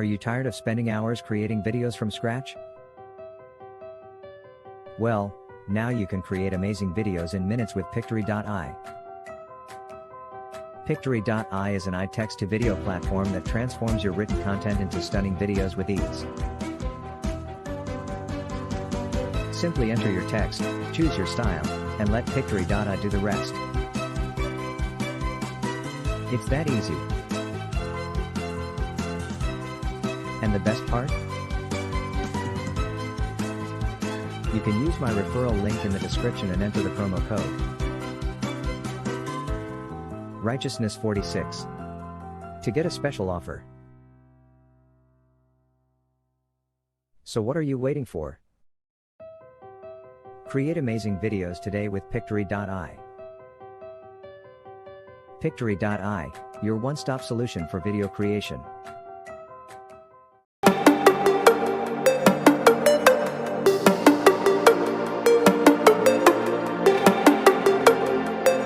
you tired of spending hours creating videos from scratch? Well, now you can create amazing videos in minutes with Pictory.ai. Pictory.ai is an text-to-video platform that transforms your written content into stunning videos with ease. Simply enter your text, choose your style, and let Pictory.ai do the rest. It's that easy. And the best part? You can use my referral link in the description and enter the promo code Righteousness46 to get a special offer. So what are you waiting for? Create amazing videos today with Pictory.ai. Pictory.ai, your one-stop solution for video creation.